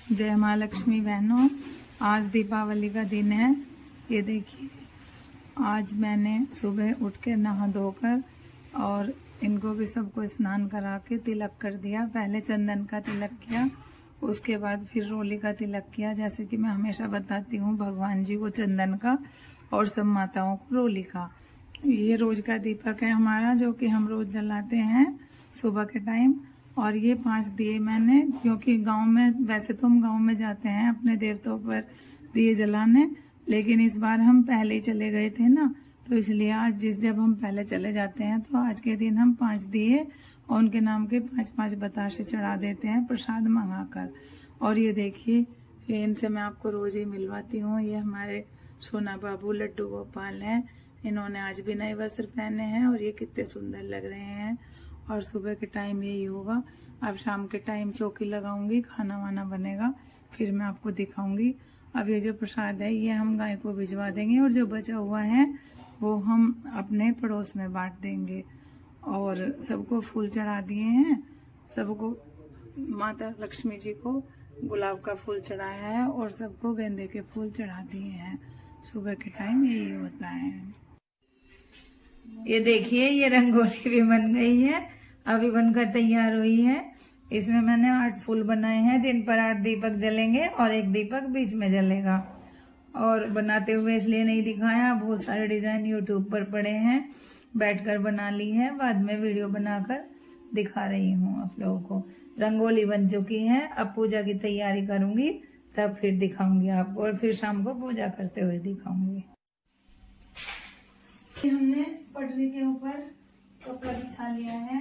जय माँ लक्ष्मी बहनों, आज दीपावली का दिन है। ये देखिए, आज मैंने सुबह उठ के नहा धोकर और इनको भी सबको स्नान करा के तिलक कर दिया। पहले चंदन का तिलक किया, उसके बाद फिर रोली का तिलक किया। जैसे कि मैं हमेशा बताती हूँ, भगवान जी को चंदन का और सब माताओं को रोली का। ये रोज का दीपक है हमारा, जो कि हम रोज जलाते हैं सुबह के टाइम। और ये 5 दिए मैंने, क्योंकि गांव में, वैसे तो हम गांव में जाते हैं अपने देवताओं पर दिए जलाने, लेकिन इस बार हम पहले ही चले गए थे ना, तो इसलिए आज जब हम पहले चले जाते हैं तो आज के दिन हम 5 दिए और उनके नाम के 5-5 बताशे चढ़ा देते हैं प्रसाद मंगाकर। और ये देखिए, इनसे मैं आपको रोज ही मिलवाती हूँ। ये हमारे सोना बाबू लड्डू गोपाल हैं। इन्होंने आज भी नए वस्त्र पहने हैं और ये कितने सुंदर लग रहे हैं। और सुबह के टाइम यही होगा। अब शाम के टाइम चौकी लगाऊंगी, खाना वाना बनेगा, फिर मैं आपको दिखाऊंगी। अब ये जो प्रसाद है ये हम गाय को भिजवा देंगे और जो बचा हुआ है वो हम अपने पड़ोस में बांट देंगे। और सबको फूल चढ़ा दिए हैं। सबको माता लक्ष्मी जी को गुलाब का फूल चढ़ाया है और सबको गेंदे के फूल चढ़ा दिए हैं। सुबह के टाइम यही होता है। ये देखिए, ये रंगोली भी बन गई है, अभी बनकर तैयार हुई है। इसमें मैंने 8 फूल बनाए हैं, जिन पर 8 दीपक जलेंगे और एक दीपक बीच में जलेगा। और बनाते हुए इसलिए नहीं दिखाया, बहुत सारे डिजाइन यूट्यूब पर पड़े हैं, बैठकर बना ली है। बाद में वीडियो बनाकर दिखा रही हूँ आप लोगों को। रंगोली बन चुकी है, अब पूजा की तैयारी करूंगी, तब फिर दिखाऊंगी आपको, और फिर शाम को पूजा करते हुए दिखाऊंगी। हमने पटरी के ऊपर कपड़ा बिछा लिया है।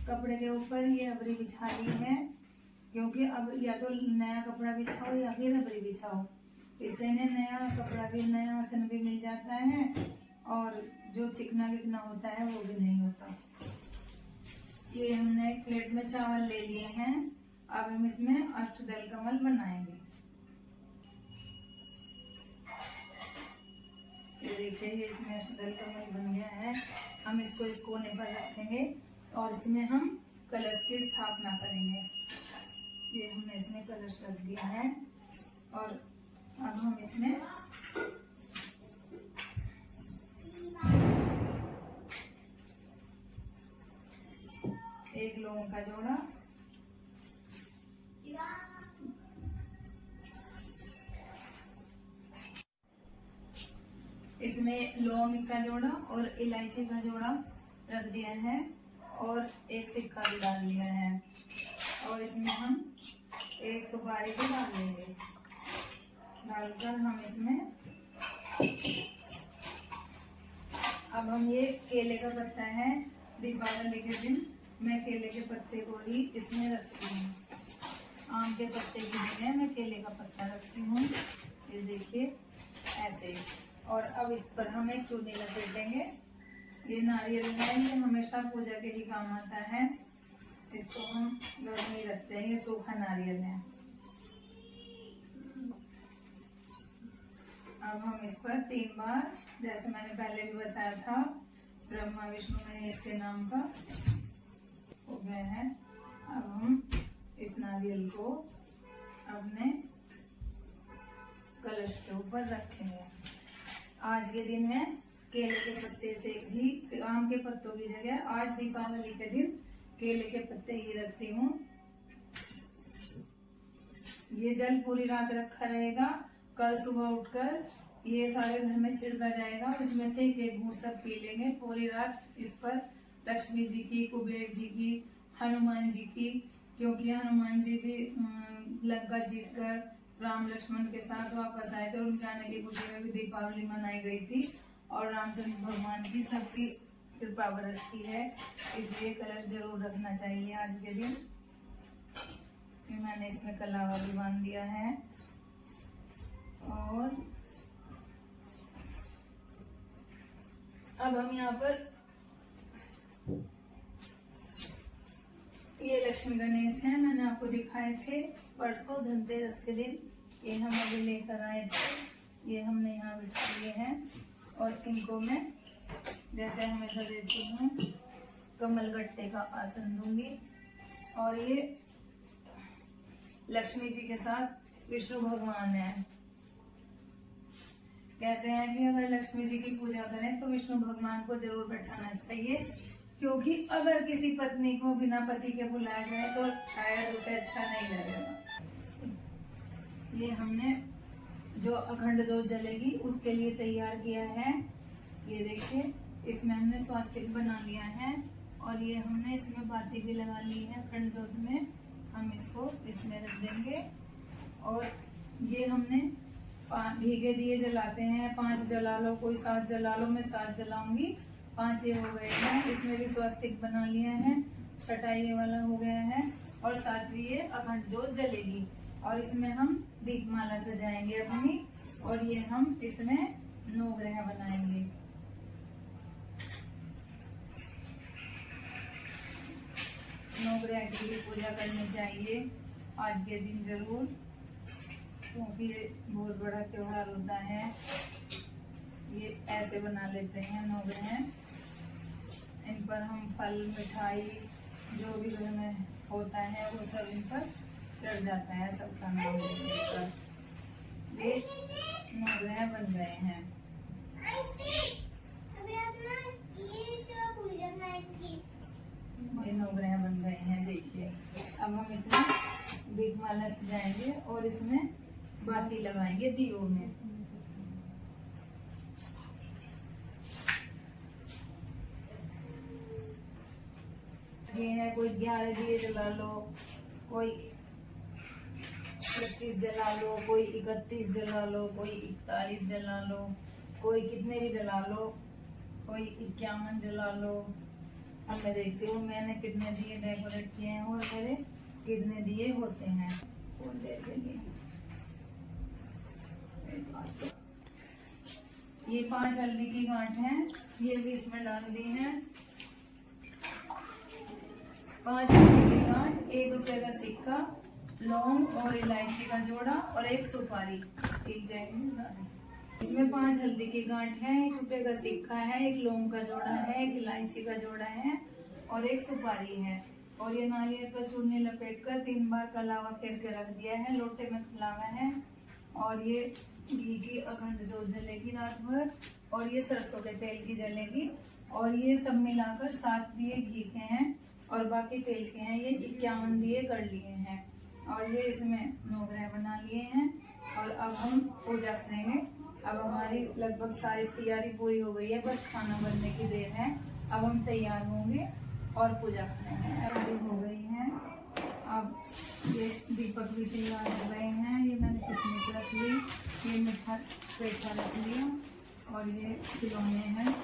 कपड़े के ऊपर ये अबरी बिछा ली है, क्योंकि अब या तो नया कपड़ा बिछाओ या फिर अबरी बिछाओ। इससे ने नया कपड़ा भी, नया आसन भी मिल जाता है और जो चिकना विकना होता है वो भी नहीं होता। ये हमने एक प्लेट में चावल ले लिए हैं। अब हम इसमें अष्टदल कमल बनाएंगे। ये देखिए, ये इसमें अष्टदल कमल बन गया है। हम इसको इस कोने पर रखेंगे और इसमें हम कलश की स्थापना करेंगे। ये हमने इसमें कलश रख दिया है और अब हम इसमें एक लौंग का जोड़ा, इसमें लौंग का जोड़ा और इलायची का जोड़ा रख दिया है और एक सिक्का भी डाल लिया है। और इसमें हम एक सुपारी भी डाल लेंगे। डालकर हम इसमें अब हम ये केले का पत्ता है, दीपावली के दिन मैं केले के पत्ते को ही इसमें रखती हूँ। आम के पत्ते की जगह मैं केले का पत्ता रखती हूँ। ये देखिए ऐसे। और अब इस पर हम एक चूनी लपेट देंगे। ये नारियल है, ये हमेशा पूजा के ही काम आता है। इसको हम घर में ही रखते हैं। ये सूखा नारियल है। अब हम इस पर 3 बार, जैसे मैंने पहले भी बताया था, ब्रह्मा विष्णु महेश के नाम का हो गया है। अब हम इस नारियल को अपने कलश के ऊपर रखेंगे। आज के दिन में केले के पत्ते से भी, आम के पत्तों की जगह आज दीपावली के दिन केले के पत्ते ही रखती हूँ। ये जल पूरी रात रखा रहेगा। कल सुबह उठकर ये सारे घर में छिड़का जाएगा और इसमें से एक घूंट सब पी लेंगे। पूरी रात इस पर लक्ष्मी जी की, कुबेर जी की, हनुमान जी की, क्योंकि हनुमान जी भी लंका जीत कर राम लक्ष्मण के साथ वापस आए थे। उनके आने की खुशी में भी दीपावली मनाई गई थी और रामचंद्र भगवान की सबकी कृपा बरसती है, इसलिए कलश जरूर रखना चाहिए आज के दिन। मैंने इसमें कलावा भी बांध दिया है। और अब हम यहाँ पर ये लक्ष्मी गणेश हैं, मैंने आपको दिखाए थे परसों धनतेरस के दिन। ये हम अभी लेकर आए थे। ये हमने यहाँ बिठा लिए हैं और इनको मैं जैसे हमेशा देती हूँ कमल गट्टे का आसन दूंगी। और ये लक्ष्मी जी के साथ विष्णु भगवान है। कहते हैं कि अगर लक्ष्मी जी की पूजा करें तो विष्णु भगवान को जरूर बैठाना चाहिए, क्योंकि अगर किसी पत्नी को बिना पति के बुलाया जाए तो शायद उसे अच्छा नहीं लगेगा। ये हमने जो अखंड जोत जलेगी उसके लिए तैयार किया है। ये देखिए, इसमें हमने स्वास्तिक बना लिया है और ये हमने इसमें बाती भी लगा ली है। अखंड जोत में हम इसको इसमें रख देंगे। और ये हमने भीगे दिए जलाते हैं, 5 जला लो, कोई 7 जला लो, मैं 7 जलाऊंगी, 5 ये हो गए हैं। इसमें भी स्वास्तिक बना लिया है, 6ठा ये वाला हो गया है और 7वीं ये अखंड जोत जलेगी। और इसमें हम दीपमाला सजाएंगे अपनी, और ये हम इसमें 9 ग्रह बनाएंगे। नौ ग्रह की भी पूजा करनी चाहिए आज के दिन जरूर, क्योंकि ये बहुत बड़ा त्योहार होता है। ये ऐसे बना लेते हैं 9 ग्रह, इन पर हम फल मिठाई जो भी घर में होता है वो सब इन पर चढ़ जाता है, सबका नाम लेकर। ये 9 ग्रह बन गए हैं। ये 9 ग्रह बन गए हैं। देखिए, अब हम इसमें दीपमाला सजाएंगे और इसमें बाती लगाएंगे दियों में। ये है, कोई 11 दिए जला लो, कोई 31 जला लो, कोई 31 जला लो, कोई 41 जला लो, कोई कितने भी जला लो, कोई 51 जला लो। अब मैं देखती हूँ मैंने कितने दिए डेकोरेट किए हैं और मेरे कितने दिए होते हैं। थोड़ी देर के लिए ये 5 हल्दी की गांठ है, ये भी इसमें डाल दी है। 5 हल्दी की गांठ, 1 रुपए का सिक्का, लौंग और इलायची का जोड़ा और 1 सुपारी। एक जाएंगे इसमें 5 हल्दी की गांठ है, 1 रुपए का सिक्का है, 1 लौंग का जोड़ा है, 1 इलायची का जोड़ा है और 1 सुपारी है। और ये नारियल पर चूरनी लपेटकर 3 बार कलावा फेर के रख दिया है, लोटे में खिलावा है। और ये घी की अखंड जोत जलेगी रात भर, और ये सरसों के तेल की जलेगी। और ये सब मिलाकर 7 दिए घी के हैं और बाकी तेल के हैं, ये 51 दिए कर लिए हैं। और ये इसमें 9 ग्रह बना लिए हैं। और अब हम पूजा करेंगे। अब हमारी लगभग सारी तैयारी पूरी हो गई है, बस खाना बनने की देर है। अब हम तैयार होंगे और पूजा करेंगे। अभी हो गई है। अब ये दीपक भी तैयार हो गए हैं। ये मैंने किशमिश रख ली, ये मीठा पेठा रख लिया, और ये खिलौने हैं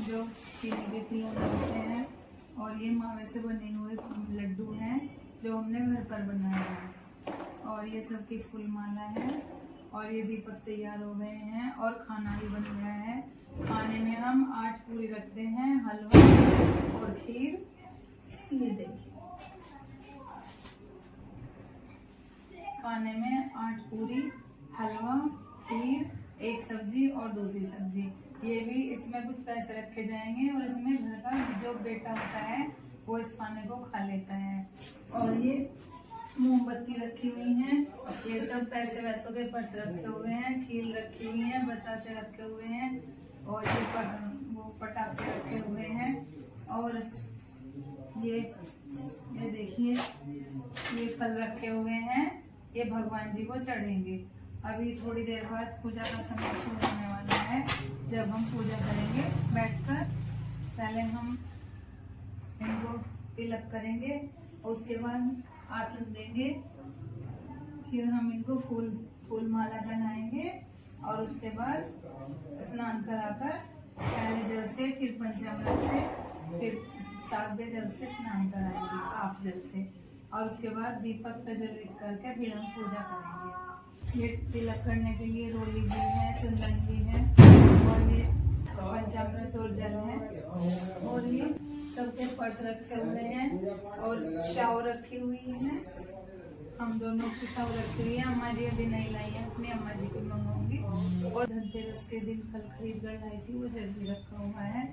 जो चीनी के खिलौने होते हैं। और ये मावे से बने हुए लड्डू हैं जो हमने घर पर बनाए हैं। और ये सबकी फूल माला है। और ये दीपक तैयार हो गए हैं और खाना भी बन गया है। खाने में हम 8 पूरी रखते हैं, हलवा और खीर। ये देखिए, खाने में 8 पूरी, हलवा, खीर, 1 सब्जी और दूसरी सब्जी। ये भी इसमें कुछ पैसे रखे जाएंगे और इसमें घर का जो बेटा होता है वो इस खाने को खा लेता है। और ये मोमबत्ती रखी हुई हैं, ये सब पैसे वैसों के पर्स रखे हुए हैं, खीर रखी हुई है, बतासे रखे हुए हैं, और ये वो पटाखे रखे हुए हैं। और ये देखिए, ये फल रखे हुए हैं, ये भगवान जी को चढ़ेंगे। अभी थोड़ी देर बाद पूजा का समय शुरू होने वाला है, जब हम पूजा करेंगे बैठकर। पहले हम इनको तिलक करेंगे, उसके बाद आसन देंगे, फिर हम इनको फूल माला पहनाएंगे और उसके बाद स्नान कराकर पहले जल से, फिर पंचामृत से, फिर सादे जल से स्नान कराएंगे, साफ जल से। और उसके बाद दीपक प्रज्वलित करके फिर हम पूजा करेंगे। ये तिलक करने के लिए रोली भी है, चंदन भी है, और ये पंचामृत और जल है। और ये सबके पर्स रखे हुए हैं और शाव रखी हुई है। हम दोनों की शाव रखी हुई है। अम्मा जी अभी नहीं लाई है, अपनी अम्मा जी को मंगाऊंगी। और धनतेरस के दिन फल खरीद कर लाई थी, वो जल्दी रखा हुआ है।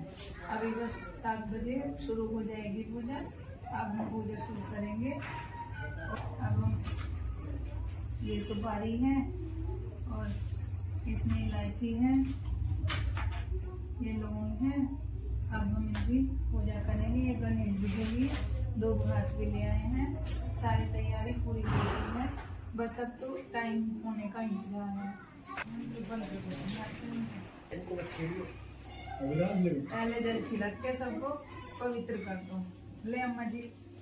अभी बस 7 बजे शुरू हो जाएगी पूजा। अब हम पूजा शुरू करेंगे। अब हम ये सुपारी है और इसमें इलायची है, ये लौंग है। अब हम इनकी पूजा करेंगे। ये गणेश जी के लिए 2 घास भी ले आए हैं। सारी तैयारी पूरी हो गई है, बस अब तो टाइम होने का इंतजार है। पहले जल छिड़क के सबको पवित्र कर दो। ले अम्मा जी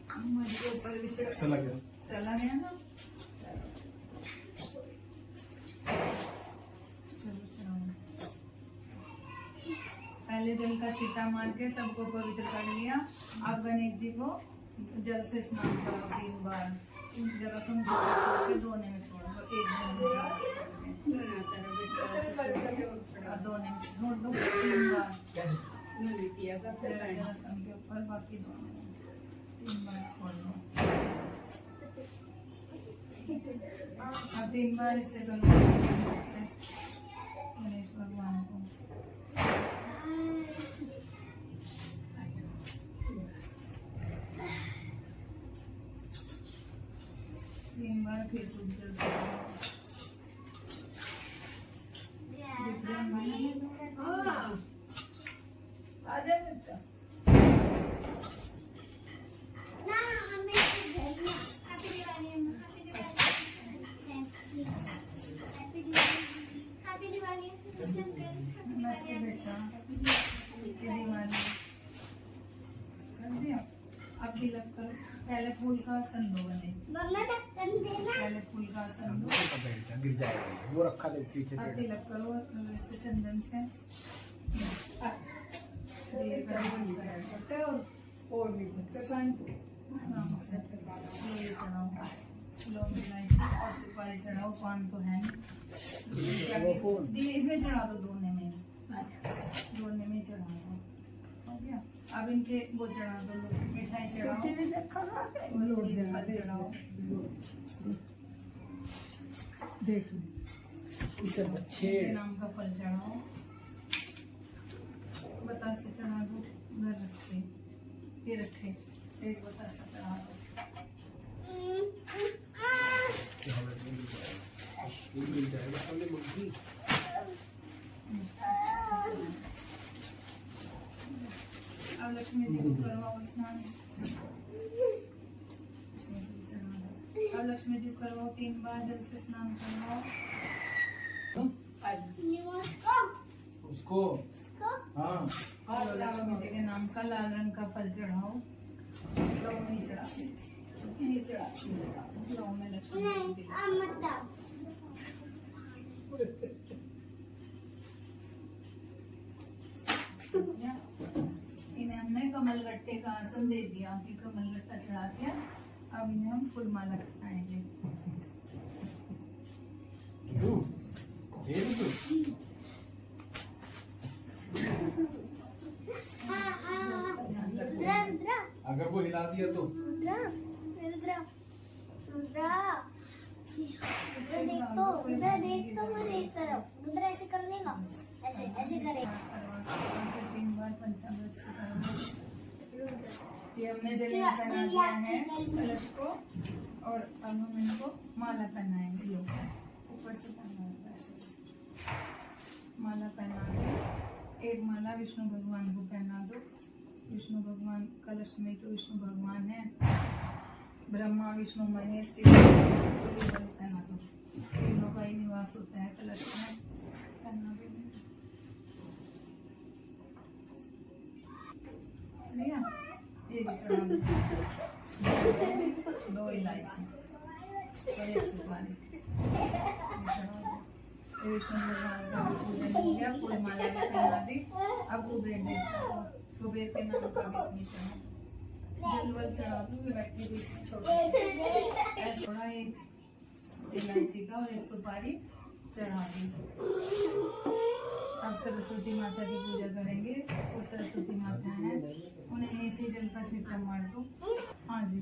के ऊपर भी चला गया ना। चलो चलो, पहले जल का छींटा मार के सबको पवित्र कर लिया। अब गणेश जी को जल से स्नान कराओ 3 बार। जरा तुम धोने में छोड़ दो, 1 धोने में छोड़ दो 3 बार के ऊपर, बाकी धोने में 3 बार छोड़ दो। अब 3 बार इससे करो गणेश भगवान को। तीन बार फिर सूख जल से आजा बेटा। नमस्ते बेटा, अब तिलक करो। पहले फूल का आसन दो गणेश, पहले फूल का आसन दो, गिर जाएगा वो रखा दे पीछे। अब तिलक करो इससे चंदन से। और भी चढ़ाओ, लौंग इलायची और सुपारी चढ़ाओ। पान तो है नहीं, इसमें चढ़ा दो, दोने में चढ़ा दो। हो गया। अब इनके वो चढ़ा दो, मिठाई चढ़ाओ, चढ़ाओ। देख सब अच्छे नाम का फल चढ़ाओ, बतासे चढ़ा दो। उधर रखे, ये रखे, एक बतासा चढ़ा दो। मिल जाएगा हमने मुर्गी। अब लक्ष्मी जी को करवाओ स्नान। अब लक्ष्मी जी को करवाओ 3 बार जल से स्नान करवाओ उसको। हाँ, और लक्ष्मी जी के नाम का लाल रंग का फल चढ़ाओ। लौंग नहीं चढ़ा, नहीं चढ़ा, लौंग में लक्ष्मी जी इन्हें हमने कमल गट्टे का आसन दे दिया कि कमल गट्टा चढ़ा दिया। अब इन्हें हम फूल माला चढ़ाएंगे। अगर वो हिला दिया तो रुद्र ऐसे कर लेगा, ऐसे ऐसे करेगा। 3 बार पंचामृत से करेंगे। ये हमने जल में पहना दिया है कलश को, और अब हम इनको माला पहनाएंगे। लोग ऊपर से पहना ऐसे माला पहना दो। एक माला विष्णु भगवान को पहना दो। विष्णु भगवान कलश में तो विष्णु भगवान है, ब्रह्मा विष्णु महेश पहना दो। तीनों का ही निवास होता है कलश में, पहना दो। ये भी चढ़ा दो। 2 इलायची और 1 सुपारी विष्णु भगवान का पूजन हो गया। फूल माला भी पहना दी। अब कुबेर के नाम का बिस्मिल चढ़ा, जलवल चढ़ा दो। बैठी भी छोटी थोड़ा 1 इलायची का और 1 सुपारी चढ़ा दी। अब सरस्वती माता की पूजा करेंगे। वो सरस्वती माता है, उन्हें ऐसे जल का छिट्टा मार दो। हाँ जी,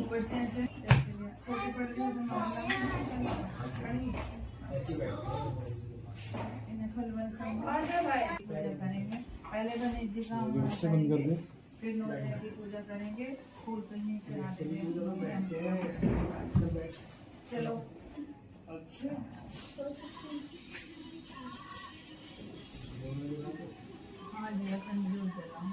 ऊपर से ऐसे छोटी पड़ रही है तो खड़ी ऐसी बैठ इन्हें फलवल से पूजा करेंगे। पहले गणेश जी का व्यवस्था बंद कर दे। फिर नवग्रह की पूजा करेंगे, फूल कहीं चढ़ाते हुए। चलो अच्छा हाँ जी कंजूर चलाओ।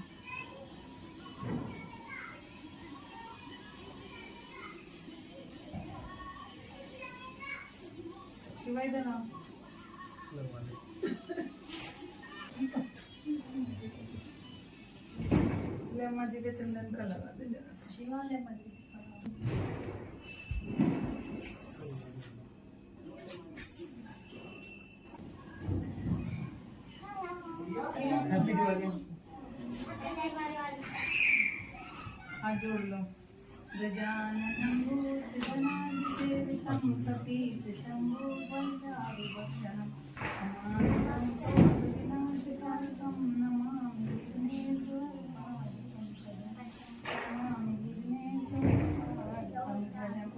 शिवाय देना लगवा दे। लेमा जी के चंदन का लगा दे जरा सा। Shiva lemon happy Diwali. हाथ जोड़ लो। गजाननं भूतगणाधिसेवितं कपीतशम्भुपञ्चाभिभक्षणं नमास्तं सर्वविनाशकारकं नमामि विघ्नेश्वरपादपङ्कजं।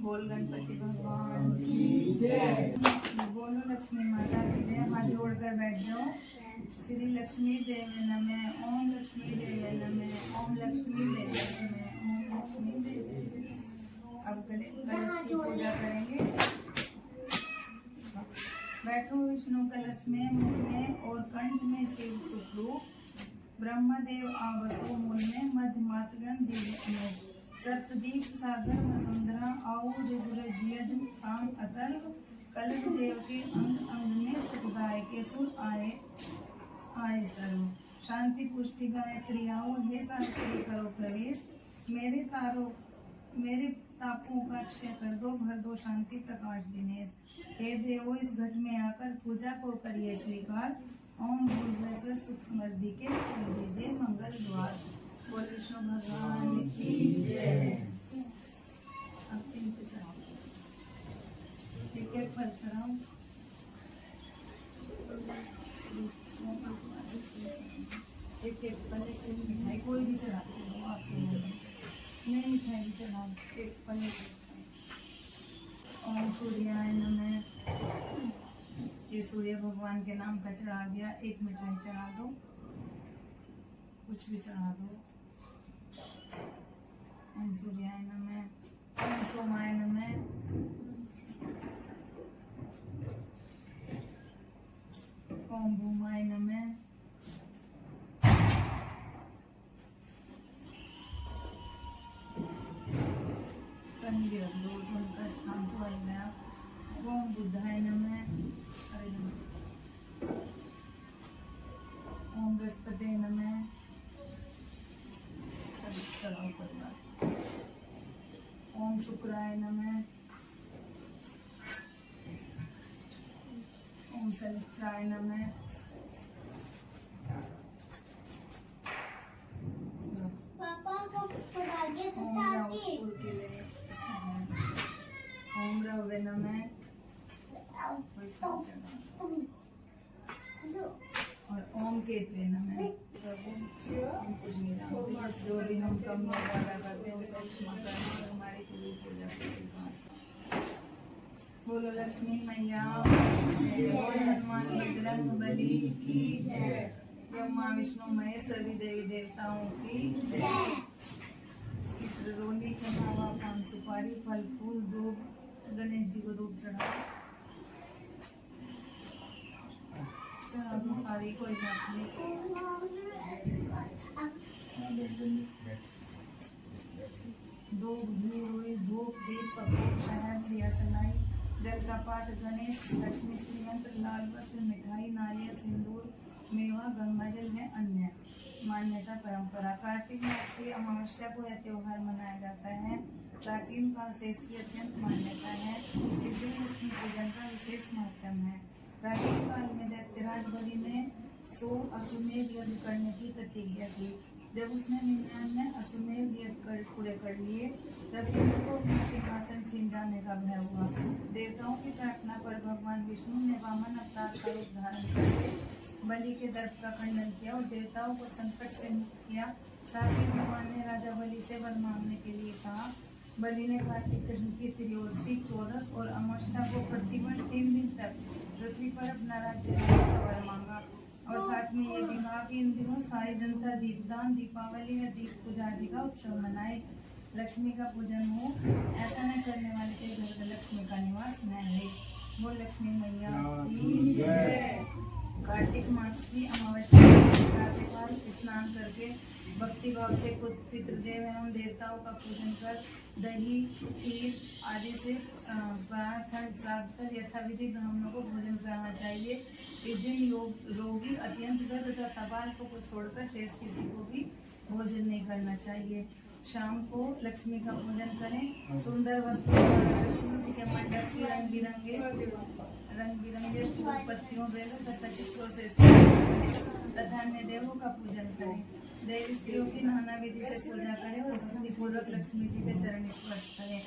बोल गणपति भगवान की जय। बोलो लक्ष्मी माता की जय। हाथ जोड़कर बैठ जाओ। श्री लक्ष्मी देवी नमः। ओम लक्ष्मी देवी नमः। ओम लक्ष्मी देवी नमः। ओम लक्ष्मी देवी। अब कलश की पूजा करेंगे। बैठो विष्णु कलश में, मुख में और कंठ में शिव सुखरूप, ब्रह्मदेव आवसो मूल में, मध्य मातृगण दिव्य अमर, सप्तदीप सागर वसुंधरा आओ ऋगुर जियज साम अतर, कलश देव के अंग अंग में सुखदाय के सुर आए आए सर्व, शांति पुष्टि गायत्री आओ, हे सावित्री करो प्रवेश, मेरे तापों का क्षय कर दो, भर दो शांति प्रकाश दिनेश, हे देवो इस घट में आकर पूजा को करिए स्वीकार, ओम भूर्भुवस्सुः सुख समृद्धि के खोल दीजिए मंगल द्वार। बोल विष्णु भगवान की जय। अब तीन पे चढ़ाओ, एक एक फल चढ़ाओ। एक एक फल, एक एक मिठाई, कोई भी चढ़ाते हो आपके मन में। नहीं मिठाई भी चढ़ाओ, एक फल एक मिठाई। ओम सूर्याय नमः। ये सूर्य भगवान के नाम का चढ़ा दिया। एक मिठाई चढ़ा दो, कुछ भी चढ़ा दो। ओम सूर्याय नमः। ओम सोमाय नमः। ओम भूमाय नमः। कंधे रख दो, उनका स्थान तो आ गया। ओम बुद्धाय नमः। हरे नमः। ओम बृहस्पते नमः। चढ़ाओ परिवार। ओम शुक्राय नमः। ओम शनिश्चराय नमः। पापा को पढ़ाइए तो ओम ताकि राहुल के लिए ओम रवे नमः। और ओम केतवे नमः। हम कुछ नहीं जानते, बस जो भी हम कम या ज्यादा करते हैं उसे क्षमा करना और हमारी पूरी पूजा को स्वीकार। बोलो लक्ष्मी मैया, बोल हनुमान बजरंग बली की जय। ब्रह्मा विष्णु महेश सभी देवी देवताओं की जय। रोली का मावा, पान सुपारी, फल फूल, दूध, गणेश जी को दूध चढ़ाओ। चढ़ा दो सारी, कोई बात नहीं। दो घी हुई, धूप दीप कपूर शहद दिया सलाई, जल का पाठ, गणेश लक्ष्मी श्रीमंत्र, लाल वस्त्र, मिठाई, नारियल, सिंदूर, मेवा, गंगा जल है अन्य। मान्यता परंपरा। कार्तिक मास की अमावस्या को यह त्योहार मनाया जाता है। प्राचीन काल से इसकी अत्यंत मान्यता है। इस दिन लक्ष्मी पूजन का विशेष महत्व है। प्राचीन काल में दैत्यराज बलि ने 100 अश्वमेध यज्ञ करने की प्रतिज्ञा की। जब उसने 99 अश्वमेध यज्ञ पूरे कर लिए, तब इंद्र को अपना सिंहासन छीन जाने का भय हुआ। देवताओं की प्रार्थना पर भगवान विष्णु ने वामन अवतार का रूप धारण करके बलि के दर्प का खंडन किया और देवताओं को संकट से मुक्त किया। साथ ही भगवान ने राजा बलि से वर मांगने के लिए कहा। बलि ने कार्तिक कृष्ण की त्रयोदशी, चौदस और अमावस्या को प्रतिवर्ष 3 दिन तक पृथ्वी पर अपना राज्य का वर मांगा। और साथ में ये भी कहा कि इन दिनों सारी जनता दीपदान, दीपावली व दीप पूजा आदि का उत्सव मनाए। लक्ष्मी का पूजन हो, ऐसा न करने वाले के घर में लक्ष्मी का निवास न है। वो लक्ष्मी मैया की जय। कार्तिक मास की अमावस्या प्रातःकाल स्नान करके भक्ति भाव से खुद पितृदेव एवं देवताओं का पूजन कर दही, खीर आदि से श्राद्ध कर यथाविधि ब्राह्मणों को भोजन कराना चाहिए। इस दिन रोगी, अत्यंत वृद्ध तथा तबालकों को छोड़कर शेष किसी को भी भोजन नहीं करना चाहिए। शाम को लक्ष्मी का पूजन करें। सुंदर वस्त्र लक्ष्मी जी के मंडप की रंग बिरंगे फूल, पत्तियों, बेलों तथा चित्रों से तथा अन्य देवों का पूजन करें। देवी स्त्रियों की नाना विधि से पूजा करें और भक्ति पूर्वक लक्ष्मी जी के चरण स्पर्श करें।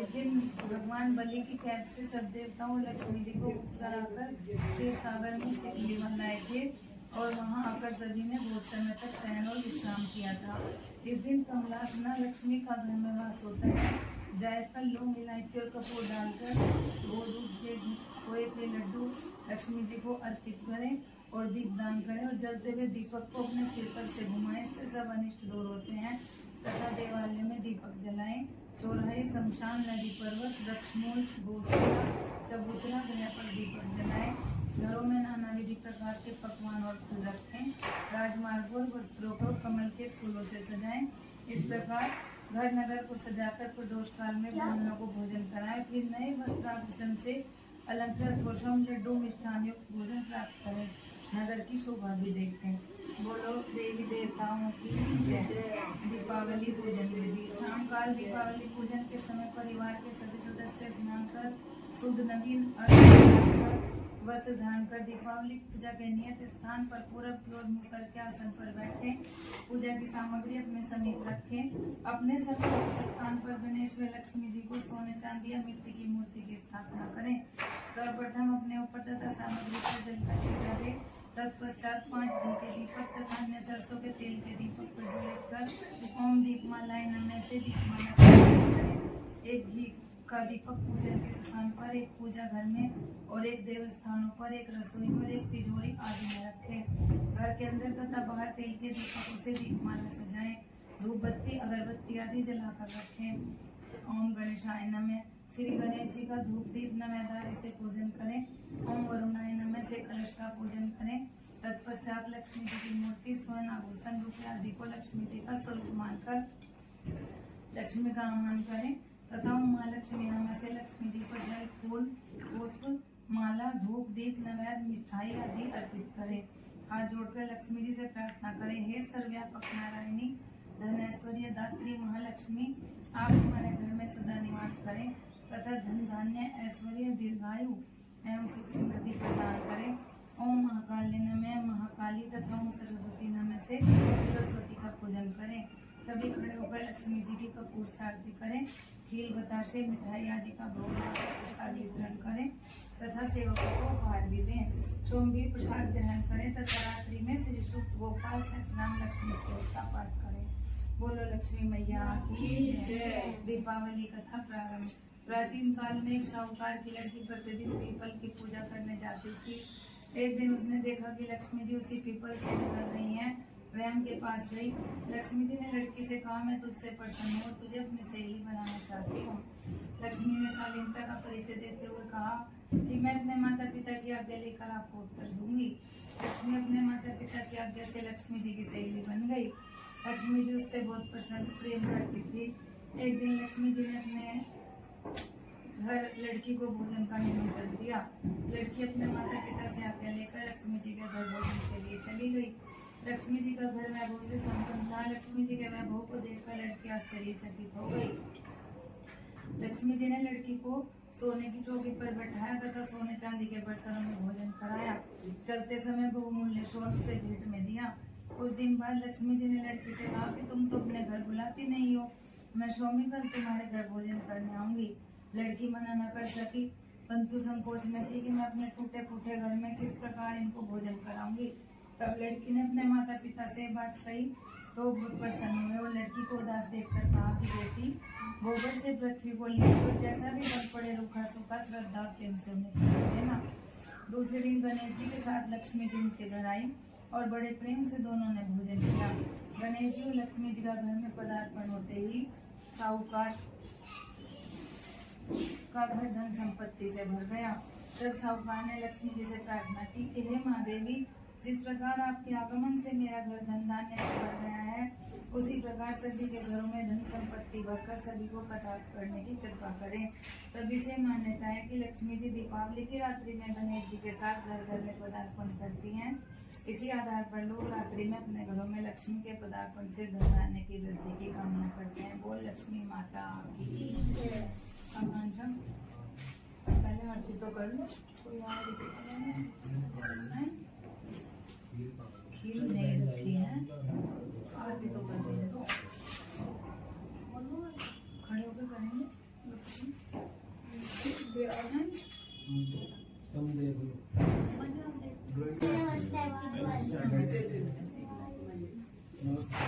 इस दिन भगवान बलि की कैद से सब देवताओं लक्ष्मी जी को मुक्त कराकर क्षीर सागर में जीवन लाए थे और वहां आकर सभी ने बहुत समय तक शयन और विश्राम किया था। इस दिन कमलासना लक्ष्मी का घर में वास होता है। जायफल, लौंग, इलायची और कपूर डालकर दूध के खोए के लड्डू लक्ष्मी जी को अर्पित करें और दीप दान करें और जलते हुए दीपक को अपने सिर पर से घुमाएं। इससे सब अनिष्ट दूर होते हैं तथा देवालय में दीपक जलाएं। चौराहे, शमशान, नदी, पर्वत, वृक्षमूल, गौशाला, चबूतरा गृह पर दीपक जलाएं। घरों में नाना विधि प्रकार के पकवान और फूल रखें। राजमार्गों और वस्त्रों को कमल के फूलों से सजाएं। इस प्रकार घर नगर को सजाकर प्रदोष काल में ब्राह्मणों को भोजन कराएं। फिर नए वस्त्राभूषण से अलंकृत होशम, लड्डू, मिष्ठान युक्त भोजन प्राप्त करें। नगर की शोभा भी देखें। बोलो देवी देवताओं की जय। दीपावली पूजन विधि। शाम काल दीपावली पूजन के समय परिवार के सभी सदस्य स्नान कर शुद्ध नवीन वस्त्र धारण कर दीपावली पूजा के नियत स्थान पर पूरब की ओर मुँह करके आसन पर बैठें। पूजा की सामग्री अपने समीप रखें। अपने सर्वोच्च स्थान पर गणेश व लक्ष्मी जी को सोने, चांदी या मिट्टी की मूर्ति की स्थापना करें। सर्वप्रथम अपने ऊपर तथा सामग्री पर जल का छिड़का दें। तत्पश्चात 5 घी के दीपक तथा अन्य सरसों के तेल के दीपक प्रज्वलित कर ओम दीपमालाय नमः से दीपमाला करें। एक घी का दीपक पूजन के स्थान पर, एक पूजा घर में और एक देव स्थानों पर, एक रसोई और एक तिजोरी आदि में रखें। घर के अंदर तथा बाहर तेल के दीपकों से दीपमाला सजाएं। धूप बत्ती, अगरबत्ती आदि जलाकर रखें। ओम गणेशाय नमः। श्री गणेश जी का धूप दीप नैवेद्य से पूजन करें। ओम वरुणाय नमः से कलश का पूजन करें। तत्पश्चात लक्ष्मी जी की मूर्ति, स्वर्ण, आभूषण, रुपये आदि को लक्ष्मी जी का स्वरूप मानकर लक्ष्मी का आह्वान करें तथा ओम महालक्ष्मी नमः से लक्ष्मी जी को जल, फूल, पुष्प, माला, धूप, दीप, नैवेद्य, मिठाई आदि अर्पित करें। हाथ जोड़कर लक्ष्मी जी से प्रार्थना करें। हे सर्वव्यापक नारायणी, धन ऐश्वर्य दात्री महालक्ष्मी, आप हमारे घर में सदा निवास करें तथा धन, धान्य, ऐश्वर्य, दीर्घायु एवं सुख समृद्धि प्रदान करें। ओम महाकाली नमः। महाकाली तथा ओम सरस्वती नमः से सरस्वती का पूजन करें। सभी खड़े होकर लक्ष्मी जी की कपूर से आरती करें। खीर, बताशे, मिठाई आदि का भोग लगाकर प्रसाद वितरण करें तथा सेवकों को उपहार भी दें। सोम भी प्रसाद ग्रहण करें तथा रात्रि में श्री सूक्त गोपाल सहस्रनाम लक्ष्मी स्तोत्र का पाठ करें। बोलो लक्ष्मी मैया की जय। दीपावली कथा प्रारंभ। प्राचीन काल में एक साहूकार की लड़की प्रतिदिन पीपल की पूजा करने जाती थी। एक दिन उसने देखा कि लक्ष्मी जी उसी पीपल से निकल रही हैं। वह उनके पास गई। लक्ष्मी जी ने लड़की से कहा, मैं तुझसे प्रसन्न हूँ, तुझे अपनी सहेली बनाना चाहती हूँ। लक्ष्मी ने शालीनता का परिचय देते हुए कहा कि मैं अपने माता पिता की आज्ञा लेकर आपको उत्तर दूंगी। लक्ष्मी अपने माता पिता की आज्ञा से लक्ष्मी जी की सहेली बन गई। लक्ष्मी जी उससे बहुत प्रसन्न प्रेम करती थी। एक दिन लक्ष्मी जी ने अपने घर लड़की को भोजन का निमंत्रण दिया। लड़की अपने माता पिता से आज्ञा लेकर लक्ष्मी जी के घर भोजन के लिए चली गई। लक्ष्मी जी का घर वैभव से संपन्न था। लक्ष्मी जी के वैभव को देखकर लड़की आश्चर्यचकित हो गई। लक्ष्मी जी ने लड़की को सोने की चौकी पर बैठाया तथा सोने चांदी के बर्तनों में भोजन कराया। चलते समय बहुमूल्य स्वर्ण से भेंट में दिया। कुछ दिन बाद लक्ष्मी जी ने लड़की से कहा कि तुम तो अपने घर बुलाती नहीं हो, मैं स्वामी कल तुम्हारे घर भोजन करने आऊंगी। लड़की मना न कर सकी, परंतु संकोच में थी कि मैं अपने टूटे फूटे घर में किस प्रकार इनको भोजन कराऊंगी। तब लड़की ने अपने माता पिता से बात कही। तो बहुत प्रसन्न हुए और लड़की को उदास देखकर कहा कि बेटी, गोबर से पृथ्वी को लीप जैसा भी बल पड़े, रूखा सूखा श्रद्धा और प्रेम से उन्हें देना। दूसरे दिन गणेश जी के साथ लक्ष्मी जी उनके घर आई और बड़े प्रेम से दोनों ने भोजन किया। गणेश जी और लक्ष्मी जी का घर में पदार्पण होते ही साहूकार का घर धन संपत्ति से भर गया। तब साहूकार ने लक्ष्मी जी से प्रार्थना की कि हे महादेवी, जिस प्रकार आपके आगमन से मेरा घर धन धान्य से भर गया है, उसी प्रकार सभी के घरों में धन संपत्ति भरकर सभी को कटाक्ष करने की कृपा करें। तभी से मान्यता है कि लक्ष्मी जी दीपावली की रात्रि में गणेश जी के साथ घर घर में पदार्पण करती हैं। इसी आधार पर लोग रात्रि में अपने घरों में लक्ष्मी के पदार्पण से धन धान्य की वृद्धि की कामना करते हैं। बोल लक्ष्मी माता की जय। पहले आरती तो कर लो, कोई खीर नहीं रखी है, आरती तो कर लो, खड़े होकर करेंगे। तुम देख लो। नमस्ते।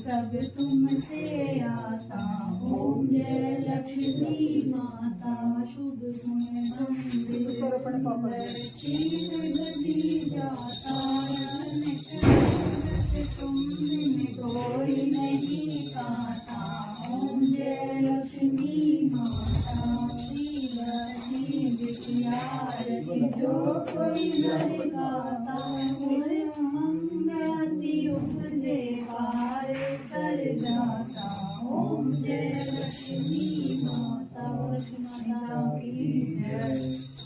सब तुमसे आता। ओम जय लक्ष्मी माता, शुभ गुण जाता, तुम कोई नहीं खाता। ओम जय लक्ष्मी माता, श्री लक्ष्मी विद्यारती, जो कोई नहीं खाता, मंगती उपजे पार कर जाता। ओम जय लक्ष्मी माता, लक्ष्मी माता की जय।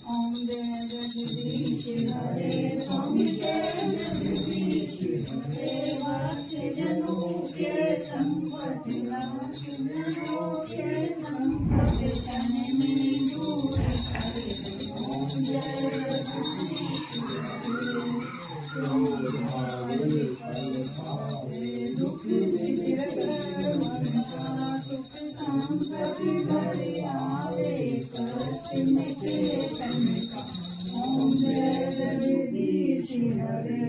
ओम जय जगदीश हरे, स्वामी जय जगदीश हरे, भक्त जनों के संकट जनों के संकट क्षण में दूर करे। ओम जय जगदीश हरे, दुख सुख संपत्ति भरे आवे, कष्ट मिटे तन का। ओम जय जगदीश हरे,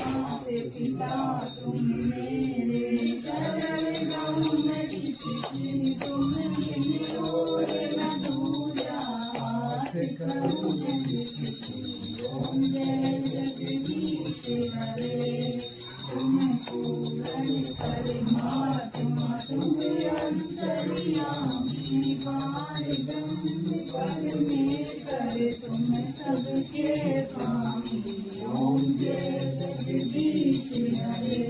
माते पिता तुम मेरे, शरण जाऊं मैं किसी, तुम बिन और न दूजा आस करूं जिसकी। ओम जय जगदीश हरे, तुम पूर्ण परमात्मा, तुम अंतर्यामी, पारब्रह्म परमेश्वर, तुम सबके स्वामी। ओम जय जगदीश हरे,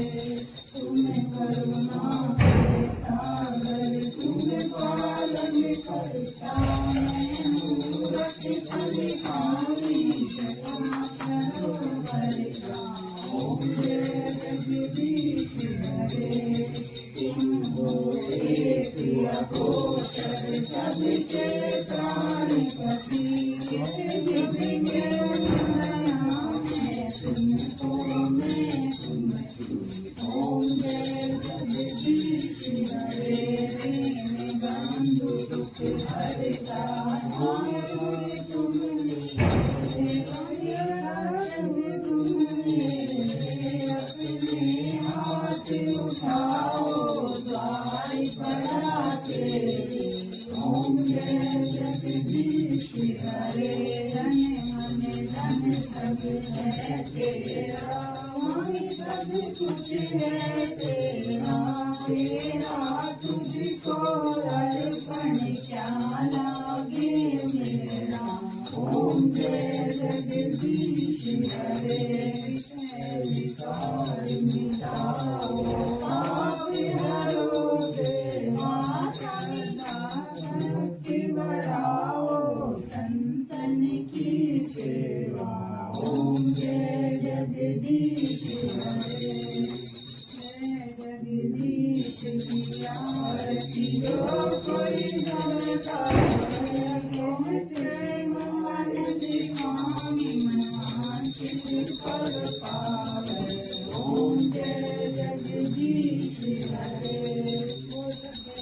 तुम करुणा के सागर, तुम पालन करता, मैं मूरत फलहारी ओम जय जगदीश हरे, तुमको एक अघोषर, सबके प्राणपति, तुमको मैं तुम। ओम जय जगदीश सब है तेरा, स्वामी सब कुछ है तेरा, तेरा तुझको अर्पण क्या लागे मेरा। ओम जय जगदीश हरे, विकार मिटाओ पाप हरो देवा, शक्ति बढ़ाओ संतन की सेवा। ओम जय जगदीश हरे, जय जगदीश की आरती जो कोई करता है, प्रेम आनंद स्वामी मनवांछित फल पावे। ओम जय जगदीश हरे, वो सत्य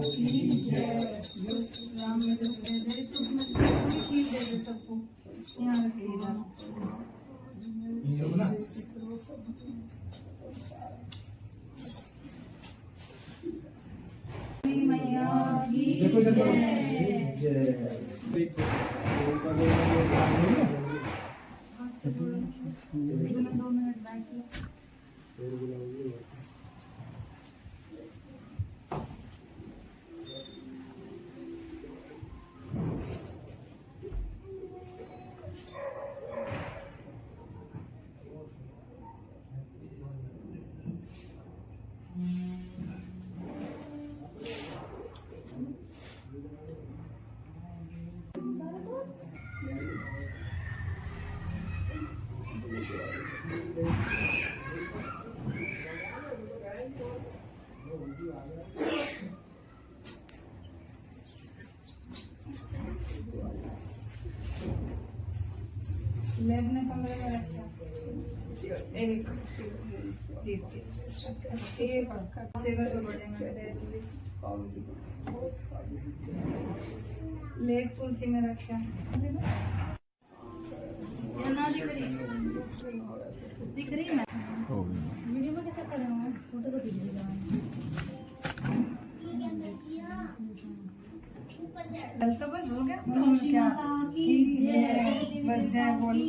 की जय। राम में दे दे सबको यहाँ रखिएगा। देखो देखो मैं अपने कमरे में रखा एक लेक तुलसी में रखा दिख रही है वीडियो में कैसे करेंगे, फोटो तो दिख रही कल तो बस हो गया क्या बस जाए बोल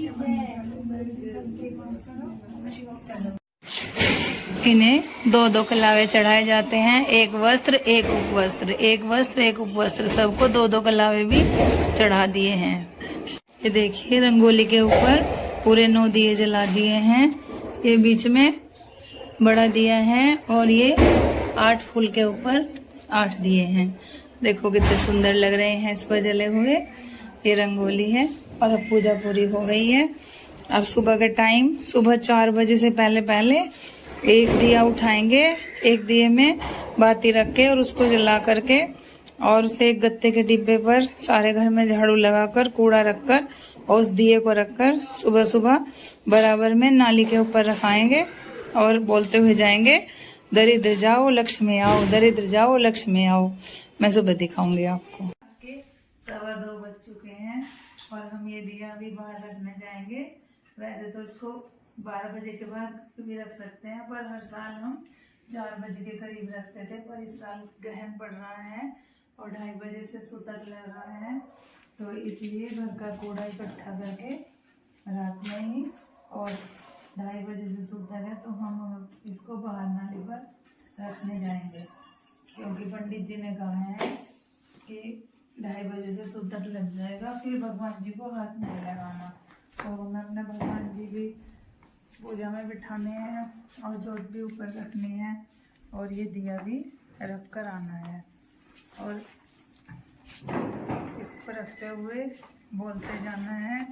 के इन्हें दो दो कलावे चढ़ाए जाते हैं, एक वस्त्र एक उपवस्त्र, एक वस्त्र एक उपवस्त्र, सबको दो दो कलावे भी चढ़ा दिए हैं। ये देखिए रंगोली के ऊपर पूरे 9 दिए जला दिए हैं, ये बीच में बड़ा दिया है और ये 8 फूल के ऊपर 8 दिए हैं। देखो कितने सुंदर लग रहे हैं इस पर जले हुए। ये रंगोली है और अब पूजा पूरी हो गई है। अब सुबह का टाइम, सुबह 4 बजे से पहले पहले एक दिया उठाएंगे, एक दिए में बाती रख के और उसको जला करके और उसे एक गत्ते के डिब्बे पर सारे घर में झाड़ू लगाकर कूड़ा रखकर और उस दिए को रखकर सुबह सुबह बराबर में नाली के ऊपर रखाएंगे और बोलते हुए जाएंगे, दरिद्र जाओ लक्ष्मी आओ, दरिद्र जाओ लक्ष्मी आओ। मैं सुबह दिखाऊंगी आपको। 2:15 बज चुके हैं और हम ये दिया अभी बाहर रखने जाएंगे। वैसे तो इसको 12 बजे के बाद भी रख सकते हैं, पर हर साल हम 4 बजे के करीब रखते थे, पर इस साल ग्रहण पड़ रहा है और 2:30 बजे से सूतक लग रहा है, तो इसलिए घर का कूड़ा इकट्ठा करके रात में ही और 2:30 बजे से सूतक है तो हम इसको बाहर नाली पर रखने जाएंगे, क्योंकि पंडित जी ने कहा है कि 2:30 बजे से सूतक लग जाएगा, फिर भगवान जी को हाथ नहीं लगाना। तो हमें अपने भगवान जी भी पूजा में बिठाने हैं और जोत भी ऊपर रखनी है और ये दिया भी रख कर आना है और इसको रखते हुए बोलते जाना है,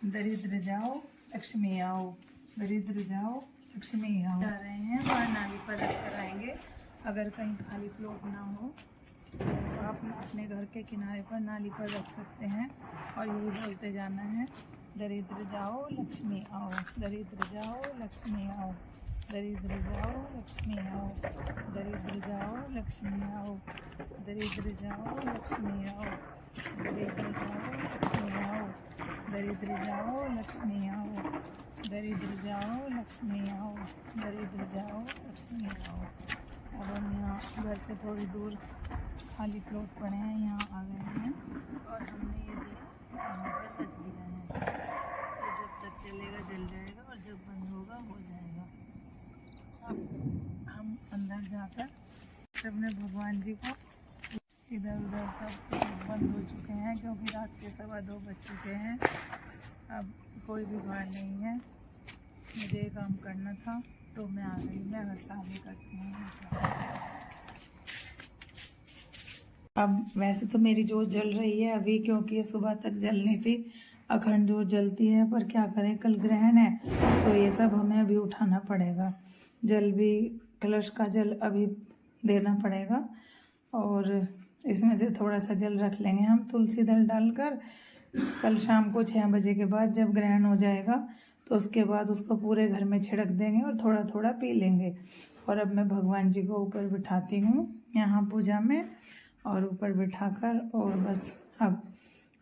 दरिद्र जाओ लक्ष्मी आओ, दरिद्र जाओ लक्ष्मी आओ। जा रहे हैं बाहर नाली पर रख कर आएंगे। अगर कहीं खाली प्लॉट ना हो तो आप अपने घर के किनारे पर नाली पर रख सकते हैं और यही बोलते जाना है, दरिद्र जाओ लक्ष्मी आओ, दरिद्र जाओ लक्ष्मी आओ, दरिद्र जाओ लक्ष्मी आओ, दरिद्र जाओ लक्ष्मी आओ, दरिद्र जाओ लक्ष्मी आओ, दरिद्र जाओ लक्ष्मी आओ, दरिद्र जाओ लक्ष्मी आओ, दरिद्र जाओ लक्ष्मी आओ, दरिद्र जाओ लक्ष्मी आओ। अब हम यहाँ घर से थोड़ी दूर खाली प्लॉट पड़े हैं, यहाँ आ गए हैं और हमने ये दिया यहाँ पर रख दिया है। तो जो होगा हो जाएगा। अब हम अंदर जाकर सबने भगवान जी को इधर उधर सब बंद हो चुके हैं क्योंकि रात के 2:15 बज चुके हैं। अब कोई भी भीड़ नहीं है। मुझे ये काम करना था तो मैं आ गई। मैं हर साल ही करती हूँ। अब वैसे तो मेरी जोत जल रही है अभी क्योंकि ये सुबह तक जलनी थी। अखंड जोत जलती है पर क्या करें कल ग्रहण है तो ये सब हमें अभी उठाना पड़ेगा। जल भी कलश का जल अभी देना पड़ेगा और इसमें से थोड़ा सा जल रख लेंगे हम तुलसी दल डालकर। कल शाम को 6 बजे के बाद जब ग्रहण हो जाएगा तो उसके बाद उसको पूरे घर में छिड़क देंगे और थोड़ा थोड़ा पी लेंगे। और अब मैं भगवान जी को ऊपर बिठाती हूँ यहाँ पूजा में और ऊपर बिठाकर और बस अब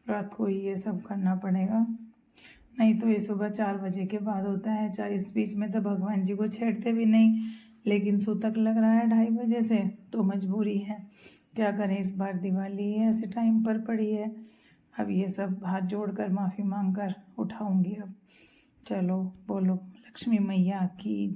रात को ही ये सब करना पड़ेगा। नहीं तो ये सुबह 4 बजे के बाद होता है। चाहे इस बीच में तो भगवान जी को छेड़ते भी नहीं लेकिन सूतक लग रहा है 2:30 बजे से तो मजबूरी है। क्या करें इस बार दिवाली ऐसे टाइम पर पड़ी है। अब ये सब हाथ जोड़कर माफ़ी मांगकर उठाऊंगी अब। चलो बोलो लक्ष्मी मैया की।